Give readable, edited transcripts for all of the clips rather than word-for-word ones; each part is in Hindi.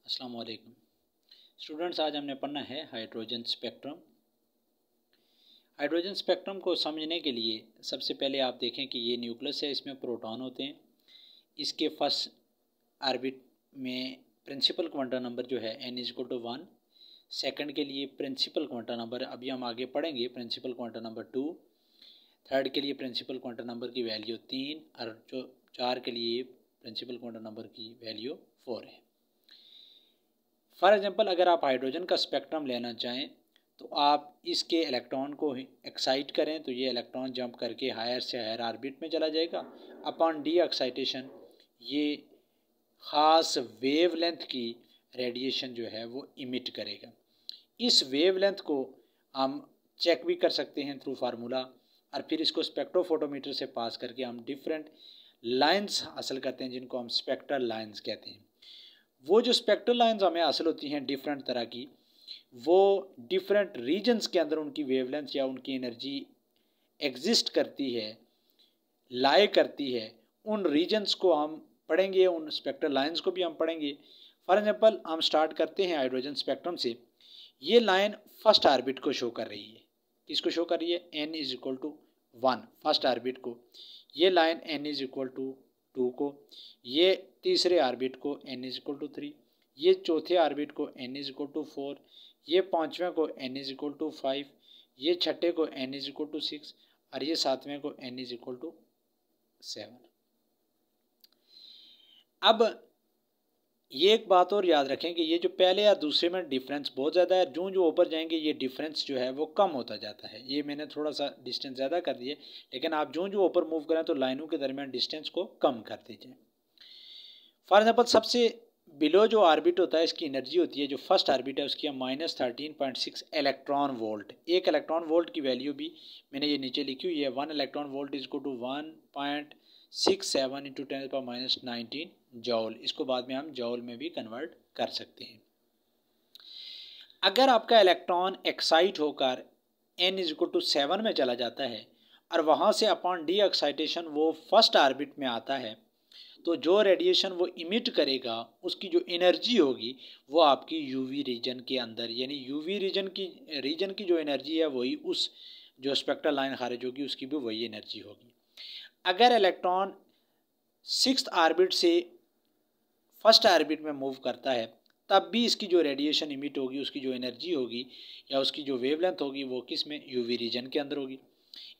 अस्सलाम वालेकुम स्टूडेंट्स, आज हमने पढ़ना है हाइड्रोजन स्पेक्ट्रम। हाइड्रोजन स्पेक्ट्रम को समझने के लिए सबसे पहले आप देखें कि ये न्यूक्लियस है, इसमें प्रोटॉन होते हैं। इसके फर्स्ट ऑर्बिट में प्रिंसिपल क्वांटम नंबर जो है n=1। सेकंड के लिए प्रिंसिपल क्वांटम नंबर अभी हम आगे पढ़ेंगे, प्रिंसिपल क्वांटम नंबर 2। थर्ड के लिए प्रिंसिपल क्वांटम नंबर की वैल्यू 3 और जो 4 के लिए प्रिंसिपल क्वांटम नंबर की वैल्यू 4 है। फॉर एग्जांपल, अगर आप हाइड्रोजन का स्पेक्ट्रम लेना चाहें तो आप इसके इलेक्ट्रॉन को एक्साइट करें तो ये इलेक्ट्रॉन जंप करके हायर से हायर ऑर्बिट में चला जाएगा। अपॉन डी एक्साइटेशन ये ख़ास वेवलेंथ की रेडिएशन जो है वो इमिट करेगा। इस वेवलेंथ को हम चेक भी कर सकते हैं थ्रू फार्मूला, और फिर इसको स्पेक्ट्रोफोटोमीटर से पास करके हम डिफरेंट लाइंस हासिल करते हैं जिनको हम स्पेक्ट्रल लाइंस कहते हैं। वो जो स्पेक्ट्रल लाइंस हमें हासिल होती हैं डिफरेंट तरह की, वो डिफरेंट रीजन्स के अंदर उनकी वेवलेंथ या उनकी एनर्जी एग्जिस्ट करती है, लाई करती है। उन रीजन्स को हम पढ़ेंगे, उन स्पेक्ट्रल लाइंस को भी हम पढ़ेंगे। फॉर एग्जांपल, हम स्टार्ट करते हैं हाइड्रोजन स्पेक्ट्रम से। ये लाइन फर्स्ट ऑर्बिट को शो कर रही है। किसको शो कर रही है? n=1 फर्स्ट ऑर्बिट को। ये लाइन n=2 को, ये तीसरे ऑर्बिट को n=3, ये चौथे ऑर्बिट को n=4, ये पाँचवें को n=5, ये छठे को n=6 और ये सातवें को n=7। अब ये एक बात और याद रखें कि ये जो पहले या दूसरे में डिफरेंस बहुत ज़्यादा है, जो ऊपर जाएंगे ये डिफरेंस जो है वो कम होता जाता है। ये मैंने थोड़ा सा डिस्टेंस ज़्यादा कर दिया, लेकिन आप जो ऊपर मूव करें तो लाइनों के दरमियान डिस्टेंस को कम कर दीजिए। फॉर एग्जांपल, सबसे बिलो जो ऑर्बिट होता है इसकी एनर्जी होती है, जो फर्स्ट ऑर्बिट है उसकी -13.6 इलेक्ट्रॉन वोल्ट। एक इलेक्ट्रॉन वोल्ट की वैल्यू भी मैंने ये नीचे लिखी हुई है। 1 इलेक्ट्रॉन वोल्ट = 1.67 × 10⁻19 जॉल। इसको बाद में हम जॉल में भी कन्वर्ट कर सकते हैं। अगर आपका इलेक्ट्रॉन एक्साइट होकर n=7 में चला जाता है और वहाँ से अपॉन डी एक्साइटेशन वो फर्स्ट ऑर्बिट में आता है, तो जो रेडिएशन वो इमिट करेगा उसकी जो एनर्जी होगी वो आपकी यूवी रीजन के अंदर, यानी यूवी रीजन की जो एनर्जी है वही उस जो स्पेक्ट्रल लाइन खारिज होगी उसकी भी वही एनर्जी होगी। अगर इलेक्ट्रॉन सिक्स्थ ऑर्बिट से फर्स्ट ऑर्बिट में मूव करता है तब भी इसकी जो रेडिएशन इमिट होगी, उसकी जो एनर्जी होगी या उसकी जो वेवलेंथ होगी वो किस में? यूवी रीजन के अंदर होगी।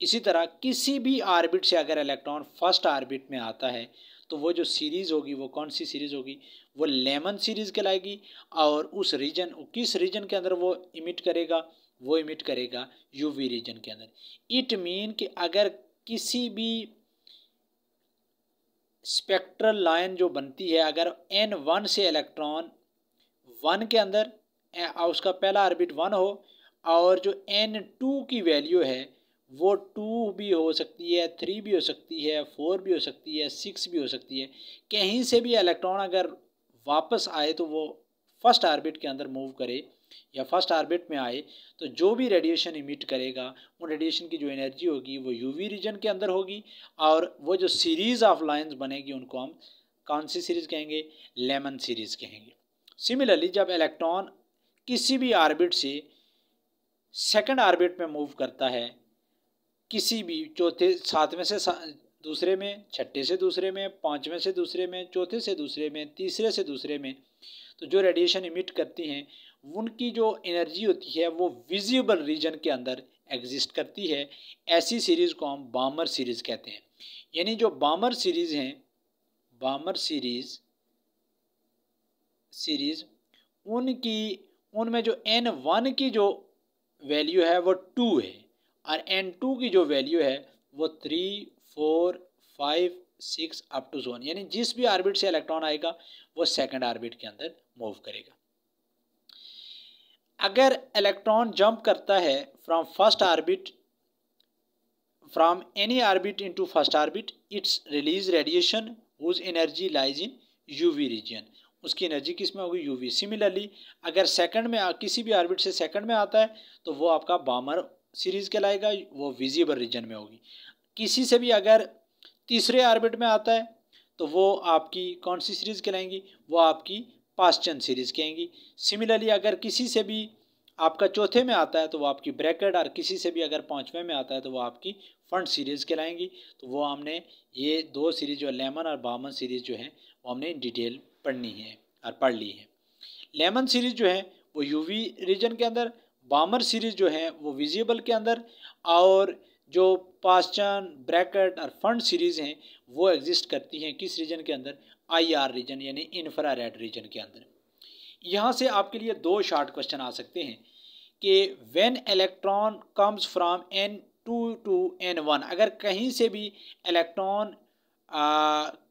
इसी तरह किसी भी ऑर्बिट से अगर इलेक्ट्रॉन फर्स्ट ऑर्बिट में आता है तो वो जो सीरीज़ होगी वो कौन सी सीरीज़ होगी? वो लेमन सीरीज़ कहलाएगी। और उस रीजन, किस रीजन के अंदर वो इमिट करेगा? वो इमिट करेगा यूवी रीजन के अंदर। इट मीन कि अगर किसी भी स्पेक्ट्रल लाइन जो बनती है, अगर n1 से इलेक्ट्रॉन 1 के अंदर उसका पहला ऑर्बिट 1 हो और जो n2 की वैल्यू है वो 2 भी हो सकती है, 3 भी हो सकती है, 4 भी हो सकती है, 6 भी हो सकती है। कहीं से भी इलेक्ट्रॉन अगर वापस आए तो वो फर्स्ट ऑर्बिट के अंदर मूव करे या फर्स्ट ऑर्बिट में आए तो जो भी रेडिएशन इमिट करेगा उन रेडिएशन की जो एनर्जी होगी वो यूवी रीजन के अंदर होगी। और वो जो सीरीज़ ऑफ लाइंस बनेगी उनको हम कौन सी सीरीज़ कहेंगे? लेमन सीरीज़ कहेंगे। सिमिलरली, जब इलेक्ट्रॉन किसी भी ऑर्बिट से सेकंड ऑर्बिट में मूव करता है, किसी भी चौथे, सातवें से दूसरे में, छठे से दूसरे में, पाँचवें से दूसरे में, चौथे से दूसरे में, तीसरे से दूसरे में, तो जो रेडिएशन इमिट करती हैं उनकी जो एनर्जी होती है वो विजिबल रीजन के अंदर एग्जिस्ट करती है। ऐसी सीरीज़ को हम बामर सीरीज़ कहते हैं। यानी जो बामर सीरीज़ हैं, बामर सीरीज़ उनमें जो n1 की जो वैल्यू है वो 2 है और n2 की जो वैल्यू है वो 3, 4, 5, 6 अप टू जोन, यानी जिस भी ऑर्बिट से इलेक्ट्रॉन आएगा वो सेकंड ऑर्बिट के अंदर मूव करेगा। अगर इलेक्ट्रॉन जंप करता है from any orbit into first orbit, its release radiation whose energy lies in UV region. उसकी एनर्जी किस में होगी? यूवी। सिमिलरली, अगर सेकंड में किसी भी ऑर्बिट से सेकंड में आता है तो वो आपका बामर सीरीज़ कहलाएगा, वो विजिबल रीजन में होगी। किसी से भी अगर तीसरे ऑर्बिट में आता है तो वो आपकी कौन सी सीरीज़ कहलाएंगी? वो आपकी पास्चन सीरीज़ कहेंगी। सिमिलरली अगर किसी से भी आपका चौथे में आता है तो वो आपकी ब्रैकेट, और किसी से भी अगर पाँचवें में आता है तो वो आपकी फंड सीरीज़ कहलाएंगी। तो वो हमने ये दो सीरीज़ जो लेमन और बामन सीरीज़ जो है वो हमने डिटेल पढ़नी है और पढ़ ली है। लेमन सीरीज़ जो है वो यूवी रीजन के अंदर, बामर सीरीज़ जो है वो विजिबल के अंदर, और जो पास्चन, ब्रैकेट और फंड सीरीज़ हैं वो एग्जिस्ट करती हैं किस रीजन के अंदर, IR रीजन यानी इंफ्रारेड रीजन के अंदर। यहाँ से आपके लिए दो शॉर्ट क्वेश्चन आ सकते हैं कि when electron comes from N2 to N1, अगर कहीं से भी इलेक्ट्रॉन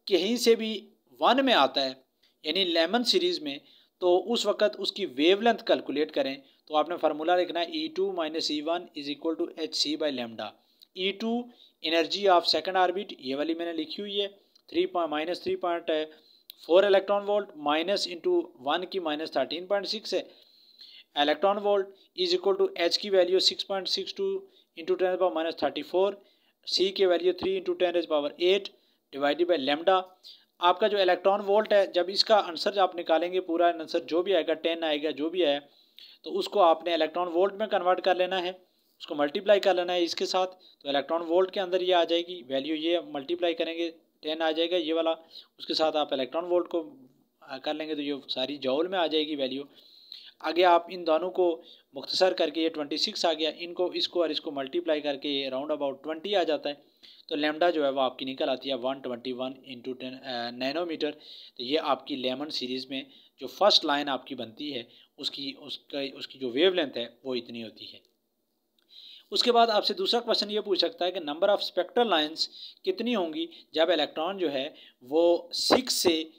कहीं से भी 1 में आता है यानी लेमन सीरीज़ में, तो उस वक़्त उसकी वेवलेंथ कैलकुलेट करें तो आपने फार्मूला लिखना है E2 - E1 is equal to hc by lambda. E2 energy of second orbit, ये वाली मैंने लिखी हुई है, -3.4 इलेक्ट्रॉन वोल्ट, माइनस इंटू 1 की -13.6 है electron volt, is equal to h की वैल्यू 6.62 इंटू 10⁻34, c की value 3 into 10⁸ divided by lambda. आपका जो इलेक्ट्रॉन वोल्ट है, जब इसका आंसर आप निकालेंगे, पूरा आंसर जो भी आएगा 10 आएगा जो भी आया, तो उसको आपने इलेक्ट्रॉन वोल्ट में कन्वर्ट कर लेना है, उसको मल्टीप्लाई कर लेना है इसके साथ, तो इलेक्ट्रॉन वोल्ट के अंदर ये आ जाएगी वैल्यू, ये मल्टीप्लाई करेंगे 10 आ जाएगा ये वाला, उसके साथ आप इलेक्ट्रॉन वोल्ट को कर लेंगे तो ये सारी जौल में आ जाएगी वैल्यू। आगे आप इन दोनों को मुख्तसर करके ये 26 आ गया, इनको इसको और इसको मल्टीप्लाई करके ये राउंड अबाउट 20 आ जाता है, तो लेमडा जो है वो आपकी निकल आती है 121 इंटू 10 नैनोमीटर। तो ये आपकी लेमन सीरीज़ में जो फर्स्ट लाइन आपकी बनती है उसकी जो वेवलेंथ है वो इतनी होती है। उसके बाद आपसे दूसरा क्वेश्चन ये पूछ सकता है कि नंबर ऑफ़ स्पेक्ट्रल लाइंस कितनी होंगी जब इलेक्ट्रॉन जो है वो 6 से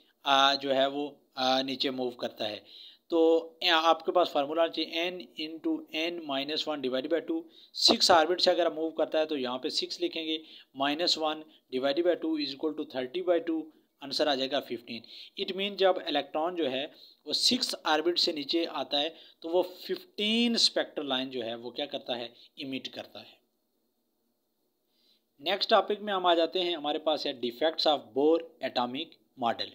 जो है वो नीचे मूव करता है। तो आपके पास फार्मूला चाहिए n into n-1 divide by 2। 6 orbit से अगर मूव करता है तो यहाँ पे 6 लिखेंगे, -1 divide by 2 is equal to 30/2, answer आ जाएगा 15। इट मीन जब इलेक्ट्रॉन जो है वो 6 ऑर्बिट से नीचे आता है तो वो 15 स्पेक्ट्रल लाइन जो है वो क्या करता है, इमिट करता है। नेक्स्ट टॉपिक में हम आ जाते हैं, हमारे पास है defects of bore atomic model.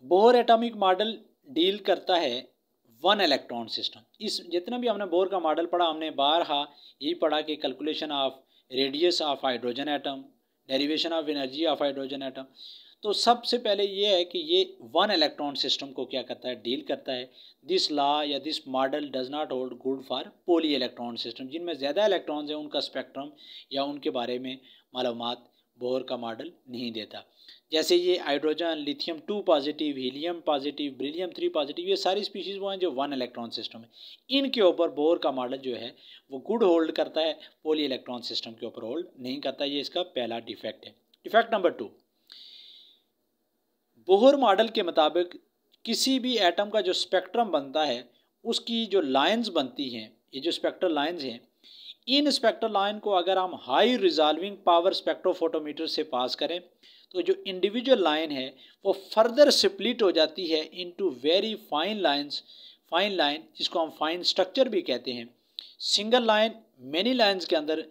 Bore atomic model deal करता है 1 इलेक्ट्रॉन सिस्टम। इस जितना भी हमने बोर का मॉडल पढ़ा, हमने बारहा यही पढ़ा कि calculation of radius of hydrogen atom, derivation of energy of hydrogen atom. तो सबसे पहले ये है कि ये 1 इलेक्ट्रॉन सिस्टम को क्या करता है, डील करता है। दिस लॉ या this model does not hold good for poly electron system, जिनमें ज़्यादा इलेक्ट्रॉन्स हैं उनका स्पेक्ट्रम या उनके बारे में मालूमात बोर का मॉडल नहीं देता। जैसे ये hydrogen, lithium 2 positive, helium positive, beryllium 3 positive, ये सारी स्पीशीज़ वो हैं जो 1 इलेक्ट्रॉन सिस्टम है। इनके ऊपर बोर का मॉडल जो है वो गुड होल्ड करता है, पॉली इलेक्ट्रॉन सिस्टम के ऊपर होल्ड नहीं करता। ये इसका पहला डिफेक्ट है। डिफेक्ट नंबर 2, बोहर मॉडल के मुताबिक किसी भी एटम का जो स्पेक्ट्रम बनता है उसकी जो लाइंस बनती हैं, ये जो स्पेक्ट्रल लाइंस हैं, इन स्पेक्ट्रल लाइन को अगर हम हाई रिजॉल्विंग पावर स्पेक्ट्रोफोटोमीटर से पास करें तो जो इंडिविजुअल लाइन है वो फर्दर स्प्लिट हो जाती है into very fine lines, fine line जिसको हम फाइन स्ट्रक्चर भी कहते हैं। सिंगल लाइन मैनी लाइंस के अंदर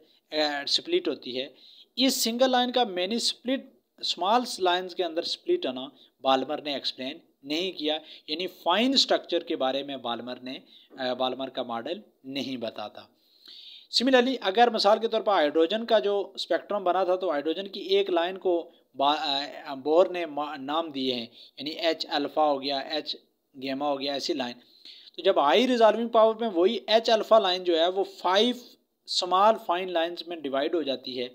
स्प्लिट होती है। इस सिंगल लाइन का मैनी स्प्लिट स्मॉल लाइंस के अंदर स्प्लिट होना बाल्मर ने एक्सप्लेन नहीं किया, यानी फाइन स्ट्रक्चर के बारे में बाल्मर का मॉडल नहीं बताता। सिमिलरली अगर मिसाल के तौर पर हाइड्रोजन का जो स्पेक्ट्रम बना था तो हाइड्रोजन की एक लाइन को बोर ने नाम दिए हैं, यानी H अल्फ़ा हो गया, H गेमा हो गया, ऐसी लाइन। तो जब हाई रिजॉल्विंग पावर में वही H अल्फ़ा लाइन जो है वो 5 स्मॉल फाइन लाइंस में डिवाइड हो जाती है।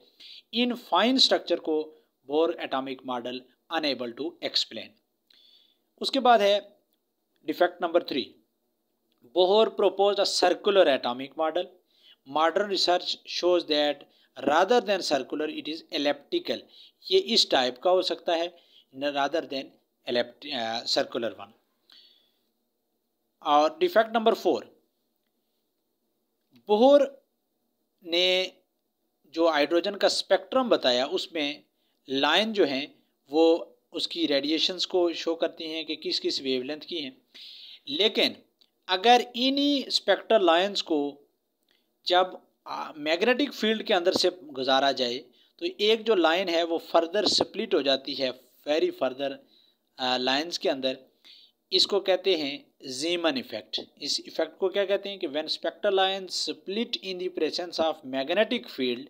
इन फाइन स्ट्रक्चर को Bohr atomic model unable to explain. उसके बाद है defect number 3, Bohr propose a circular atomic model. Modern research shows that rather than circular it is elliptical. ये इस टाइप का हो सकता है रादर देन सर्कुलर वन। और डिफेक्ट नंबर 4, बोहर ने जो हाइड्रोजन का स्पेक्ट्रम बताया उसमें लाइन जो हैं वो उसकी रेडिएशंस को शो करती हैं कि किस किस वेवलेंथ की हैं, लेकिन अगर इन्हीं स्पेक्ट्रल लाइंस को जब मैग्नेटिक फील्ड के अंदर से गुजारा जाए तो एक जो लाइन है वो फर्दर स्प्लिट हो जाती है, वेरी फर्दर लाइंस के अंदर इसको कहते हैं जीमन इफेक्ट। इस इफेक्ट को क्या कहते हैं कि when spectral lines split in the presence of magnetic field,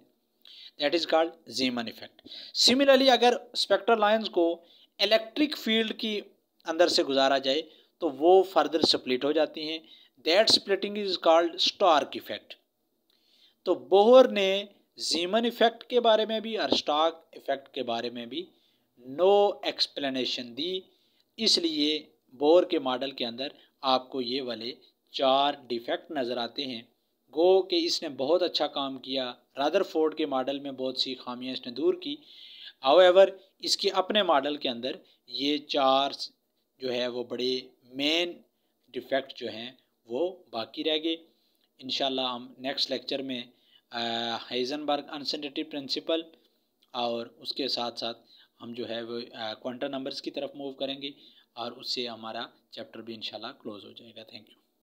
that is called जीमन effect. Similarly अगर स्पेक्ट्रल लाइंस को इलेक्ट्रिक फील्ड की अंदर से गुजारा जाए तो वो फर्दर स्प्लिट हो जाती हैं, that splitting is called Stark effect. तो बोहर ने जीमन इफेक्ट के बारे में भी और स्टार्क इफेक्ट के बारे में भी नो एक्सप्लेनेशन दी, इसलिए बोर के मॉडल के अंदर आपको ये वाले 4 डिफेक्ट नज़र आते हैं। गो कि इसने बहुत अच्छा काम किया, रदरफोर्ड के मॉडल में बहुत सी खामियां इसने दूर की। हाउएवर इसके अपने मॉडल के अंदर ये 4 जो है वो बड़े मेन डिफेक्ट जो हैं वो बाकी रह गए। इंशाल्लाह हम नेक्स्ट लेक्चर में हाइजेनबर्ग अनसर्टेनिटी प्रिंसिपल और उसके साथ साथ हम जो है वो क्वांटम नंबर्स की तरफ मूव करेंगे और उससे हमारा चैप्टर भी इंशाल्लाह क्लोज हो जाएगा। Thank you.